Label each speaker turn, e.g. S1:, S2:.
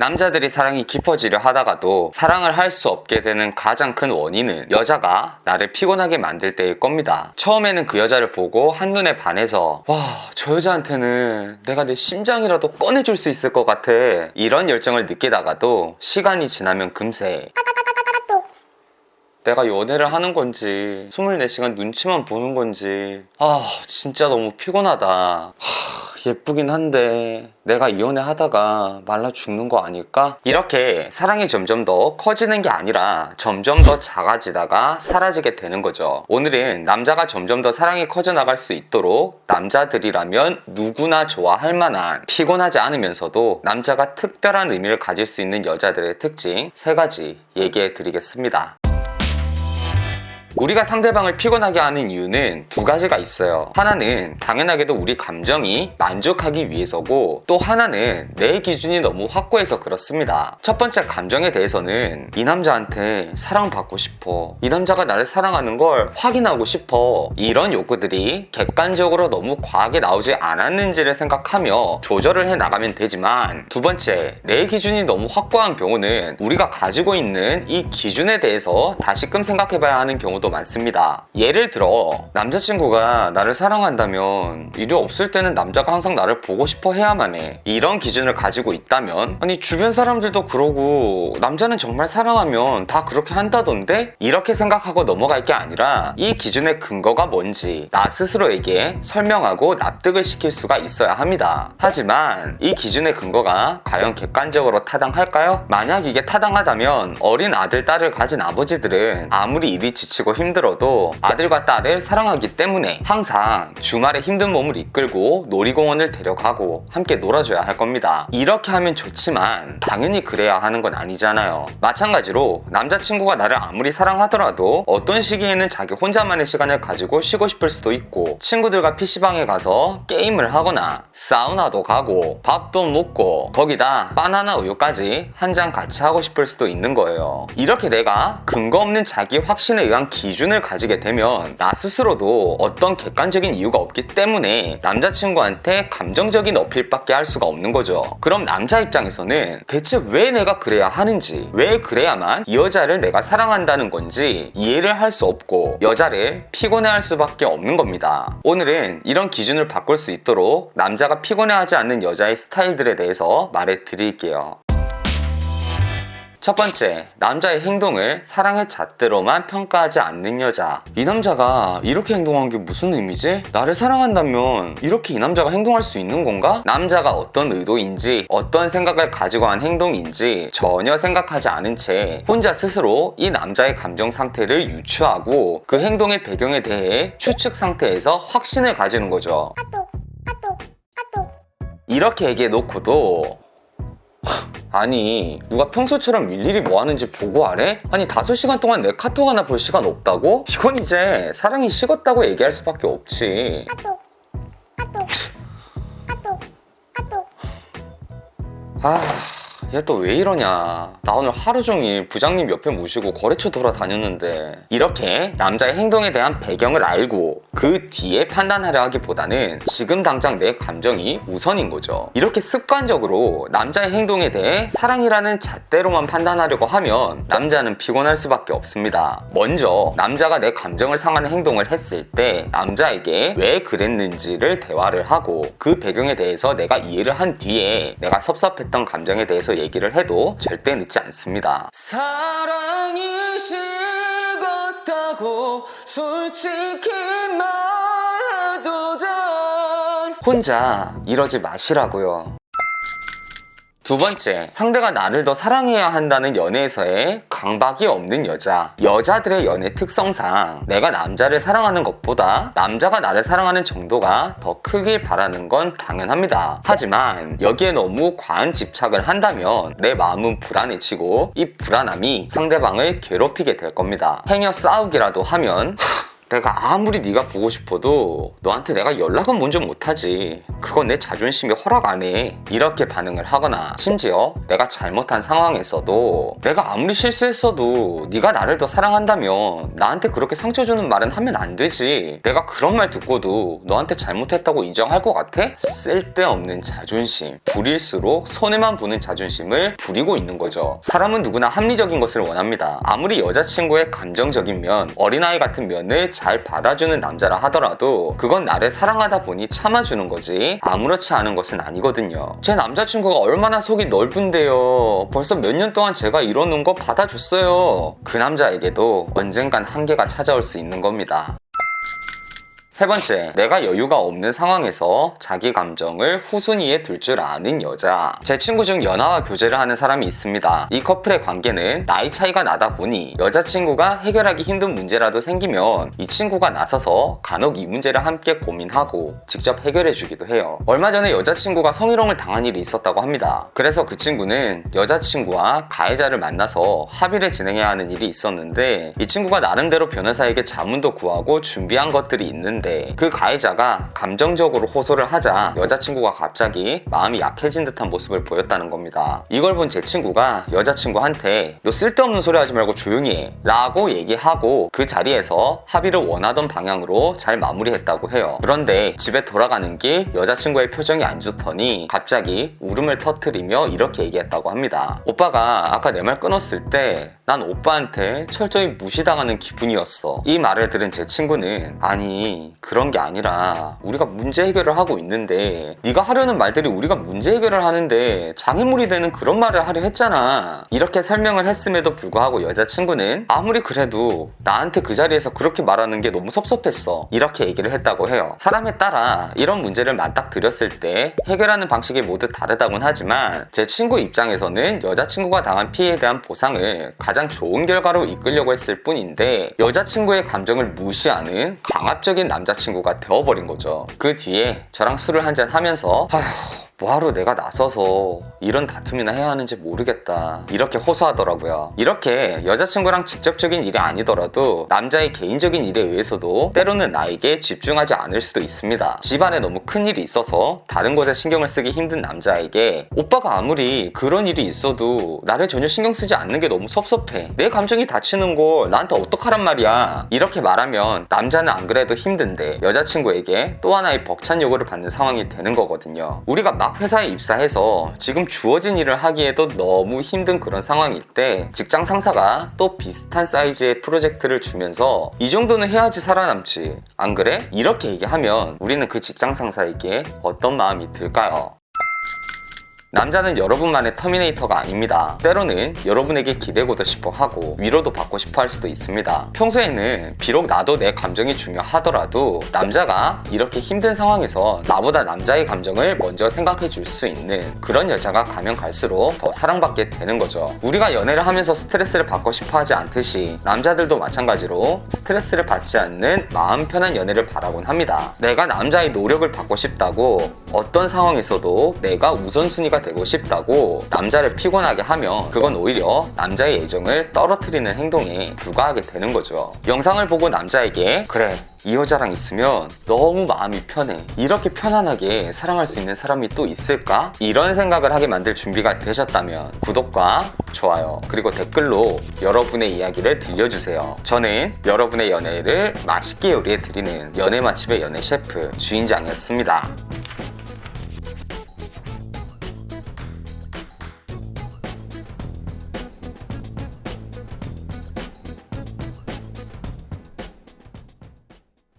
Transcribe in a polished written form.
S1: 남자들이 사랑이 깊어지려 하다가도 사랑을 할 수 없게 되는 가장 큰 원인은 여자가 나를 피곤하게 만들 때일 겁니다. 처음에는 그 여자를 보고 한눈에 반해서 와, 저 여자한테는 내가 내 심장이라도 꺼내줄 수 있을 것 같아, 이런 열정을 느끼다가도 시간이 지나면 금세 내가 연애를 하는 건지 24시간 눈치만 보는 건지 진짜 너무 피곤하다, 예쁘긴 한데 내가 이 연애 하다가 말라 죽는 거 아닐까? 이렇게 사랑이 점점 더 커지는 게 아니라 점점 더 작아지다가 사라지게 되는 거죠. 오늘은 남자가 점점 더 사랑이 커져나갈 수 있도록 남자들이라면 누구나 좋아할 만한, 피곤하지 않으면서도 남자가 특별한 의미를 가질 수 있는 여자들의 특징 3가지 얘기해 드리겠습니다. 우리가 상대방을 피곤하게 하는 이유는 2가지가 있어요. 하나는 당연하게도 우리 감정이 만족하기 위해서고, 또 하나는 내 기준이 너무 확고해서 그렇습니다. 첫 번째 감정에 대해서는 이 남자한테 사랑받고 싶어, 이 남자가 나를 사랑하는 걸 확인하고 싶어, 이런 욕구들이 객관적으로 너무 과하게 나오지 않았는지를 생각하며 조절을 해 나가면 되지만, 두 번째, 내 기준이 너무 확고한 경우는 우리가 가지고 있는 이 기준에 대해서 다시금 생각해 봐야 하는 경우도 많습니다. 예를 들어 남자친구가 나를 사랑한다면 일이 없을 때는 남자가 항상 나를 보고 싶어 해야만 해, 이런 기준을 가지고 있다면, 아니 주변 사람들도 그러고 남자는 정말 사랑하면 다 그렇게 한다던데? 이렇게 생각하고 넘어갈 게 아니라 이 기준의 근거가 뭔지 나 스스로에게 설명하고 납득을 시킬 수가 있어야 합니다. 하지만 이 기준의 근거가 과연 객관적으로 타당할까요? 만약 이게 타당하다면 어린 아들, 딸을 가진 아버지들은 아무리 일이 지치고 힘들어도 아들과 딸을 사랑하기 때문에 항상 주말에 힘든 몸을 이끌고 놀이공원을 데려가고 함께 놀아줘야 할 겁니다. 이렇게 하면 좋지만 당연히 그래야 하는 건 아니잖아요. 마찬가지로 남자친구가 나를 아무리 사랑하더라도 어떤 시기에는 자기 혼자만의 시간을 가지고 쉬고 싶을 수도 있고, 친구들과 PC방에 가서 게임을 하거나 사우나도 가고 밥도 먹고 거기다 바나나 우유까지 한 잔 같이 하고 싶을 수도 있는 거예요. 이렇게 내가 근거 없는 자기 확신에 의한 기준을 가지게 되면 나 스스로도 어떤 객관적인 이유가 없기 때문에 남자친구한테 감정적인 어필밖에 할 수가 없는 거죠. 그럼 남자 입장에서는 대체 왜 내가 그래야 하는지, 왜 그래야만 이 여자를 내가 사랑한다는 건지 이해를 할 수 없고 여자를 피곤해할 수밖에 없는 겁니다. 오늘은 이런 기준을 바꿀 수 있도록 남자가 피곤해하지 않는 여자의 스타일들에 대해서 말해 드릴게요. 첫 번째, 남자의 행동을 사랑의 잣대로만 평가하지 않는 여자. 이 남자가 이렇게 행동한 게 무슨 의미지? 나를 사랑한다면 이렇게 이 남자가 행동할 수 있는 건가? 남자가 어떤 의도인지, 어떤 생각을 가지고 한 행동인지 전혀 생각하지 않은 채 혼자 스스로 이 남자의 감정 상태를 유추하고 그 행동의 배경에 대해 추측 상태에서 확신을 가지는 거죠. 이렇게 얘기해 놓고도 아니 누가 평소처럼 일일이 뭐 하는지 보고 하래? 아니 5시간 동안 내 카톡 하나 볼 시간 없다고? 이건 이제 사랑이 식었다고 얘기할 수밖에 없지. 얘 또 왜 이러냐. 나 오늘 하루 종일 부장님 옆에 모시고 거래처 돌아다녔는데. 이렇게 남자의 행동에 대한 배경을 알고 그 뒤에 판단하려 하기보다는 지금 당장 내 감정이 우선인 거죠. 이렇게 습관적으로 남자의 행동에 대해 사랑이라는 잣대로만 판단하려고 하면 남자는 피곤할 수밖에 없습니다. 먼저 남자가 내 감정을 상하는 행동을 했을 때 남자에게 왜 그랬는지를 대화를 하고 그 배경에 대해서 내가 이해를 한 뒤에 내가 섭섭했던 감정에 대해서 얘기를 해도 절대 늦지 않습니다. 사랑이 식었다고 솔직히 말해도 돼. 혼자 이러지 마시라고요. 두 번째, 상대가 나를 더 사랑해야 한다는 연애에서의 강박이 없는 여자. 여자들의 연애 특성상 내가 남자를 사랑하는 것보다 남자가 나를 사랑하는 정도가 더 크길 바라는 건 당연합니다. 하지만 여기에 너무 과한 집착을 한다면 내 마음은 불안해지고 이 불안함이 상대방을 괴롭히게 될 겁니다. 행여 싸우기라도 하면 내가 아무리 네가 보고 싶어도 너한테 내가 연락은 먼저 못하지. 그건 내 자존심이 허락 안 해. 이렇게 반응을 하거나, 심지어 내가 잘못한 상황에서도 내가 아무리 실수했어도 네가 나를 더 사랑한다면 나한테 그렇게 상처 주는 말은 하면 안 되지. 내가 그런 말 듣고도 너한테 잘못했다고 인정할 것 같아? 쓸데없는 자존심. 부릴수록 손해만 보는 자존심을 부리고 있는 거죠. 사람은 누구나 합리적인 것을 원합니다. 아무리 여자친구의 감정적인 면, 어린아이 같은 면을 잘 받아주는 남자라 하더라도 그건 나를 사랑하다 보니 참아주는 거지 아무렇지 않은 것은 아니거든요. 제 남자친구가 얼마나 속이 넓은데요. 벌써 몇 년 동안 제가 이러는 거 받아줬어요. 그 남자에게도 언젠간 한계가 찾아올 수 있는 겁니다. 세 번째, 내가 여유가 없는 상황에서 자기 감정을 후순위에 둘 줄 아는 여자. 제 친구 중 연하와 교제를 하는 사람이 있습니다. 이 커플의 관계는 나이 차이가 나다 보니 여자친구가 해결하기 힘든 문제라도 생기면 이 친구가 나서서 간혹 이 문제를 함께 고민하고 직접 해결해 주기도 해요. 얼마 전에 여자친구가 성희롱을 당한 일이 있었다고 합니다. 그래서 그 친구는 여자친구와 가해자를 만나서 합의를 진행해야 하는 일이 있었는데, 이 친구가 나름대로 변호사에게 자문도 구하고 준비한 것들이 있는데 그 가해자가 감정적으로 호소를 하자 여자친구가 갑자기 마음이 약해진 듯한 모습을 보였다는 겁니다. 이걸 본 제 친구가 여자친구한테 너 쓸데없는 소리 하지 말고 조용히 해 라고 얘기하고 그 자리에서 합의를 원하던 방향으로 잘 마무리했다고 해요. 그런데 집에 돌아가는 길 여자친구의 표정이 안 좋더니 갑자기 울음을 터뜨리며 이렇게 얘기했다고 합니다. 오빠가 아까 내 말 끊었을 때 난 오빠한테 철저히 무시당하는 기분이었어. 이 말을 들은 제 친구는, 아니 그런 게 아니라 우리가 문제 해결을 하고 있는데 네가 하려는 말들이 우리가 문제 해결을 하는데 장애물이 되는 그런 말을 하려 했잖아. 이렇게 설명을 했음에도 불구하고 여자친구는 아무리 그래도 나한테 그 자리에서 그렇게 말하는 게 너무 섭섭했어 이렇게 얘기를 했다고 해요. 사람에 따라 이런 문제를 맞닥뜨렸을 때 해결하는 방식이 모두 다르다곤 하지만 제 친구 입장에서는 여자친구가 당한 피해에 대한 보상을 가장 좋은 결과로 이끌려고 했을 뿐인데 여자친구의 감정을 무시하는 강압적인 남자친구가 되어버린 거죠. 그 뒤에 저랑 술을 한잔 하면서 뭐하러 내가 나서서 이런 다툼이나 해야 하는지 모르겠다 이렇게 호소하더라고요. 이렇게 여자친구랑 직접적인 일이 아니더라도 남자의 개인적인 일에 의해서도 때로는 나에게 집중하지 않을 수도 있습니다. 집안에 너무 큰 일이 있어서 다른 것에 신경을 쓰기 힘든 남자에게 오빠가 아무리 그런 일이 있어도 나를 전혀 신경 쓰지 않는 게 너무 섭섭해. 내 감정이 다치는 걸 나한테 어떡하란 말이야. 이렇게 말하면 남자는 안 그래도 힘든데 여자친구에게 또 하나의 벅찬 요구를 받는 상황이 되는 거거든요. 우리가 막 회사에 입사해서 지금 주어진 일을 하기에도 너무 힘든 그런 상황일 때 직장 상사가 또 비슷한 사이즈의 프로젝트를 주면서 이 정도는 해야지 살아남지 안 그래? 이렇게 얘기하면 우리는 그 직장 상사에게 어떤 마음이 들까요? 남자는 여러분만의 터미네이터가 아닙니다. 때로는 여러분에게 기대고도 싶어 하고 위로도 받고 싶어 할 수도 있습니다. 평소에는 비록 나도 내 감정이 중요하더라도 남자가 이렇게 힘든 상황에서 나보다 남자의 감정을 먼저 생각해 줄 수 있는 그런 여자가 가면 갈수록 더 사랑받게 되는 거죠. 우리가 연애를 하면서 스트레스를 받고 싶어 하지 않듯이 남자들도 마찬가지로 스트레스를 받지 않는 마음 편한 연애를 바라곤 합니다. 내가 남자의 노력을 받고 싶다고 어떤 상황에서도 내가 우선순위가 되고 싶다고 남자를 피곤하게 하면 그건 오히려 남자의 애정을 떨어뜨리는 행동에 불과하게 되는 거죠. 영상을 보고 남자에게 그래 이 여자랑 있으면 너무 마음이 편해 이렇게 편안하게 사랑할 수 있는 사람이 또 있을까? 이런 생각을 하게 만들 준비가 되셨다면 구독과 좋아요 그리고 댓글로 여러분의 이야기를 들려주세요. 저는 여러분의 연애를 맛있게 요리해 드리는 연애 맛집의 연애 셰프 주인장이었습니다.